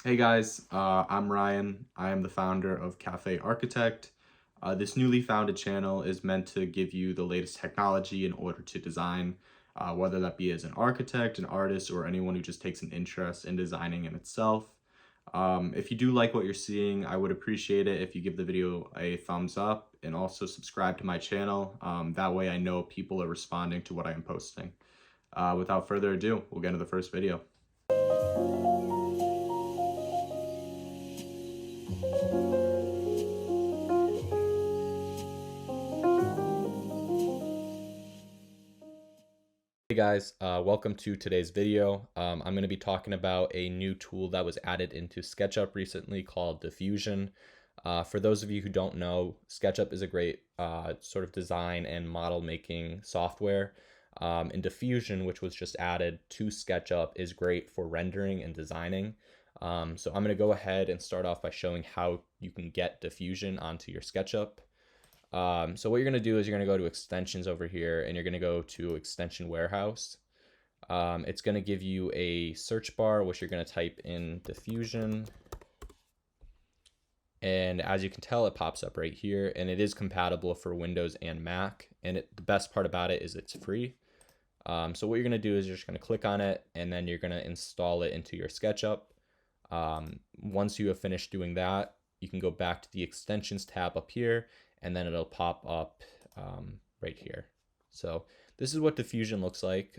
Hey guys, I'm Ryan. I am the founder of Cafe Architect. This newly founded channel is meant to give you the latest technology in order to design, whether that be as an architect, an artist, or anyone who just takes an interest in designing in itself. If you do like what you're seeing, I would appreciate it if you give the video a thumbs up and also subscribe to my channel. That way I know people are responding to what I am posting. Without further ado, we'll get into the first video. Hey guys, welcome to today's video. I'm going to be talking about a new tool that was added into SketchUp recently called Diffusion. For those of you who don't know, SketchUp is a great sort of design and model making software. And Diffusion, which was just added to SketchUp, is great for rendering and designing. So I'm going to go ahead and start off by showing how you can get Diffusion onto your SketchUp. So what you're going to do is you're going to go to extensions over here and you're going to go to extension warehouse. It's going to give you a search bar, which you're going to type in diffusion. And as you can tell, it pops up right here, and it is compatible for Windows and Mac. And the best part about it is it's free. So what you're going to do is you're just going to click on it, and then you're going to install it into your SketchUp. Once you have finished doing that, you can go back to the extensions tab up here, and then it'll pop up right here. So this is what Diffusion looks like.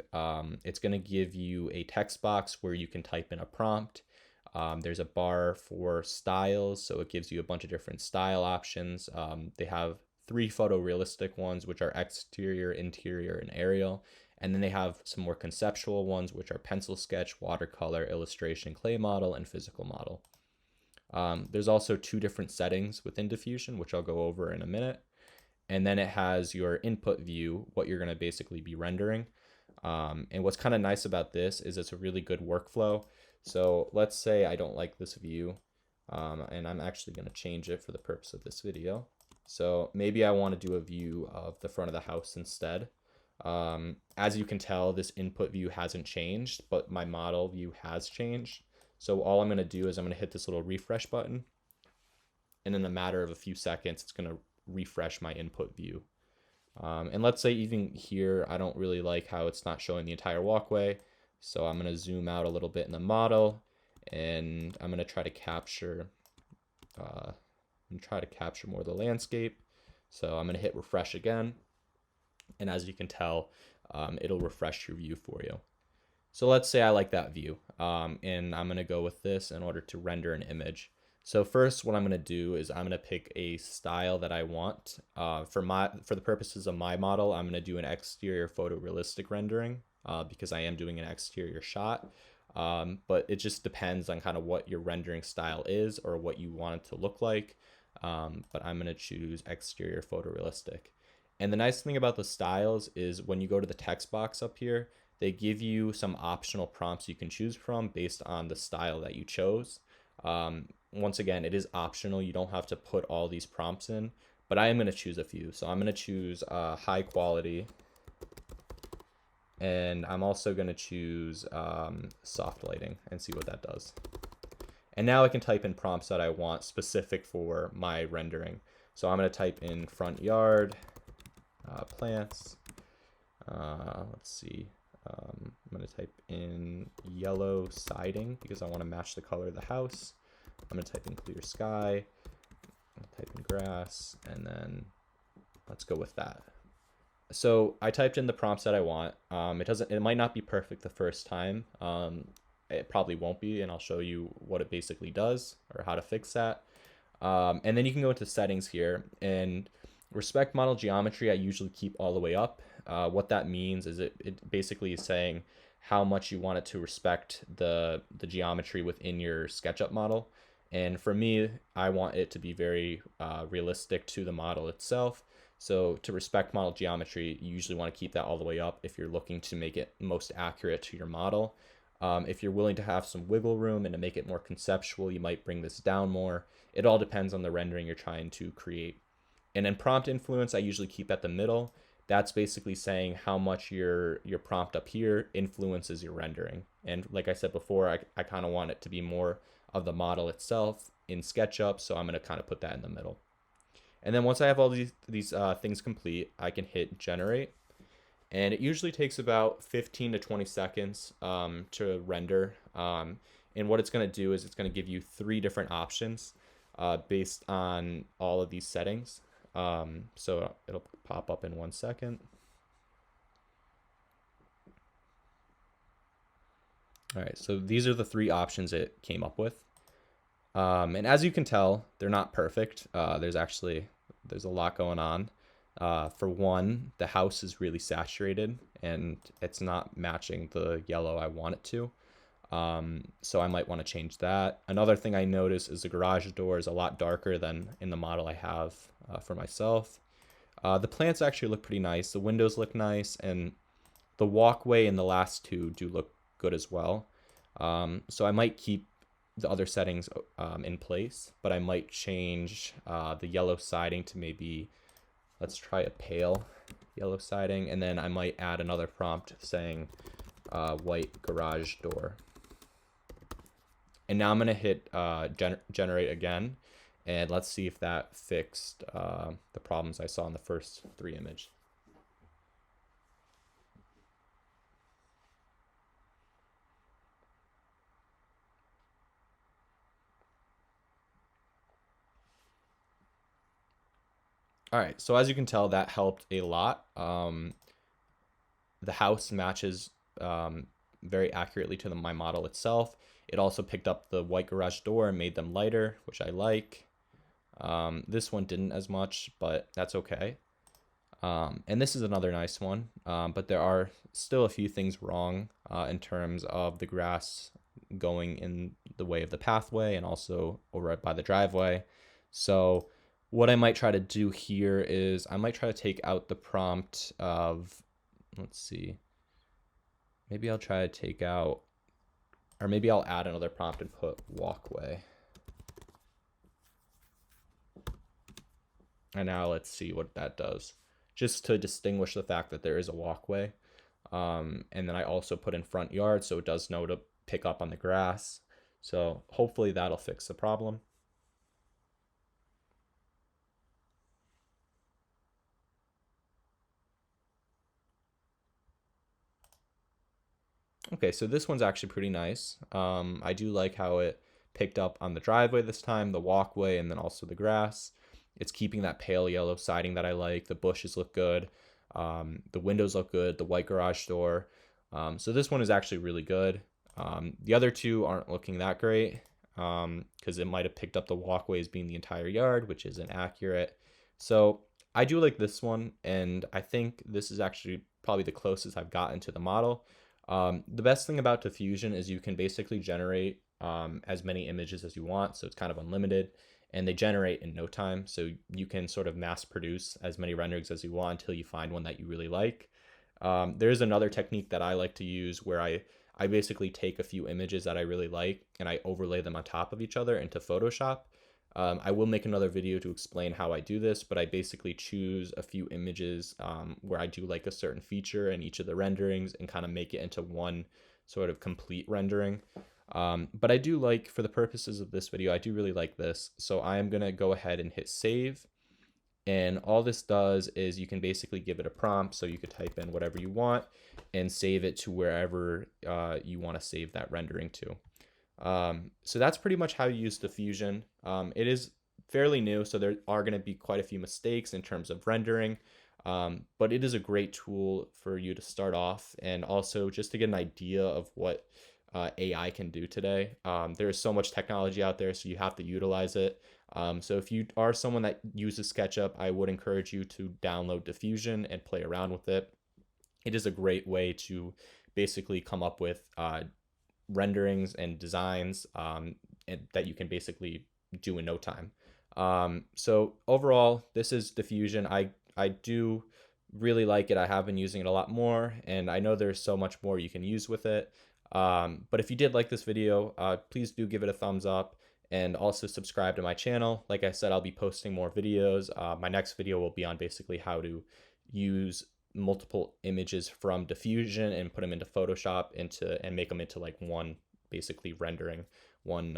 It's going to give you a text box where you can type in a prompt. There's a bar for styles, so it gives you a bunch of different style options. They have 3 photorealistic ones, which are exterior, interior, and aerial. And then they have some more conceptual ones, which are pencil sketch, watercolor, illustration, clay model, and physical model. There's also 2 different settings within Diffusion, which I'll go over in a minute. And then it has your input view, what you're going to basically be rendering. And what's kind of nice about this is it's a really good workflow. So let's say I don't like this view, and I'm actually going to change it for the purpose of this video. So maybe I want to do a view of the front of the house instead. As you can tell, this input view hasn't changed, but my model view has changed. So all I'm going to do is I'm going to hit this little refresh button, and in a matter of a few seconds, it's going to refresh my input view. And let's say even here, I don't really like how it's not showing the entire walkway. So I'm going to zoom out a little bit in the model, and I'm going to try to capture more of the landscape. So I'm going to hit refresh again. And as you can tell, it'll refresh your view for you. So let's say I like that view, and I'm going to go with this in order to render an image. So first, what I'm going to do is I'm going to pick a style that I want. For the purposes of my model, I'm going to do an exterior photorealistic rendering because I am doing an exterior shot. But it just depends on kind of what your rendering style is or what you want it to look like. But I'm going to choose exterior photorealistic. And the nice thing about the styles is when you go to the text box up here, they give you some optional prompts you can choose from based on the style that you chose. Once again, it is optional. You don't have to put all these prompts in, but I am going to choose a few. So I'm going to choose high quality, and I'm also going to choose soft lighting and see what that does. And now I can type in prompts that I want specific for my rendering. So I'm going to type in front yard, plants. Let's see. I'm going to type in yellow siding because I want to match the color of the house. I'm going to type in clear sky, type in grass, and then let's go with that. So I typed in the prompts that I want. It might not be perfect the first time. It probably won't be, and I'll show you what it basically does or how to fix that. And then you can go into settings here, and respect model geometry I usually keep all the way up. What that means is it basically is saying how much you want it to respect the geometry within your SketchUp model. And for me, I want it to be very realistic to the model itself. So to respect model geometry, you usually want to keep that all the way up if you're looking to make it most accurate to your model. If you're willing to have some wiggle room and to make it more conceptual, you might bring this down more. It all depends on the rendering you're trying to create. And then prompt influence, I usually keep at the middle. That's basically saying how much your prompt up here influences your rendering. And like I said before, I kind of want it to be more of the model itself in SketchUp. So I'm going to kind of put that in the middle. And then once I have all these things complete, I can hit generate. And it usually takes about 15 to 20 seconds to render. And what it's going to do is it's going to give you 3 different options based on all of these settings. So it'll pop up in 1 second. All right, so these are the 3 options it came up with. And as you can tell, they're not perfect. There's a lot going on. For one, the house is really saturated and it's not matching the yellow I want it to. So I might want to change that. Another thing I notice is the garage door is a lot darker than in the model I have for myself. The plants actually look pretty nice. The windows look nice, and the walkway in the last 2 do look good as well. So I might keep the other settings in place, but I might change the yellow siding to maybe, let's try a pale yellow siding, and then I might add another prompt saying white garage door. And now I'm going to hit generate again, and let's see if that fixed the problems I saw in the first 3 images. All right, so as you can tell, that helped a lot. The house matches very accurately to my model itself. It also picked up the white garage door and made them lighter, which I like. This one didn't as much, but that's okay. And this is another nice one, but there are still a few things wrong in terms of the grass going in the way of the pathway and also over by the driveway. So what I might try to do here is I might try to take out the prompt of, let's see, maybe I'll try to take out, or maybe I'll add another prompt and put walkway. And now let's see what that does, just to distinguish the fact that there is a walkway. And then I also put in front yard, so it does know to pick up on the grass. So hopefully that'll fix the problem. Okay, so this one's actually pretty nice. I do like how it picked up on the driveway this time, the walkway, and then also the grass. It's keeping that pale yellow siding that I like. The bushes look good. The windows look good. The white garage door. So this one is actually really good. The other 2 aren't looking that great because it might have picked up the walkway as being the entire yard, which isn't accurate. So I do like this one, and I think this is actually probably the closest I've gotten to the model. The best thing about diffusion is you can basically generate as many images as you want, so it's kind of unlimited, and they generate in no time, so you can sort of mass produce as many renderings as you want until you find one that you really like. There's another technique that I like to use where I basically take a few images that I really like and I overlay them on top of each other into Photoshop. I will make another video to explain how I do this, but I basically choose a few images where I do like a certain feature in each of the renderings and kind of make it into one sort of complete rendering. But I do like, for the purposes of this video, I do really like this. So I am going to go ahead and hit save. And all this does is you can basically give it a prompt, so you could type in whatever you want and save it to wherever you want to save that rendering to. So that's pretty much how you use diffusion. It is fairly new, so there are going to be quite a few mistakes in terms of rendering, but it is a great tool for you to start off and also just to get an idea of what AI can do today. There is so much technology out there, so you have to utilize it. So if you are someone that uses SketchUp, I would encourage you to download Diffusion and play around with it. It is a great way to basically come up with renderings and designs that you can basically do in no time. So overall, this is Diffusion. I do really like it. I have been using it a lot more, and I know there's so much more you can use with it. But if you did like this video, please do give it a thumbs up and also subscribe to my channel. Like I said, I'll be posting more videos. My next video will be on basically how to use multiple images from Diffusion and put them into Photoshop and make them into like one basically rendering one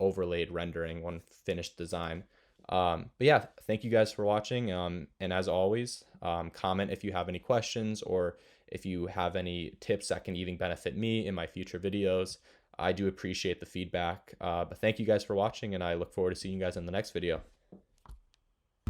overlaid rendering, one finished design. But yeah, thank you guys for watching. And as always, comment if you have any questions or if you have any tips that can even benefit me in my future videos. I do appreciate the feedback. But thank you guys for watching, and I look forward to seeing you guys in the next video.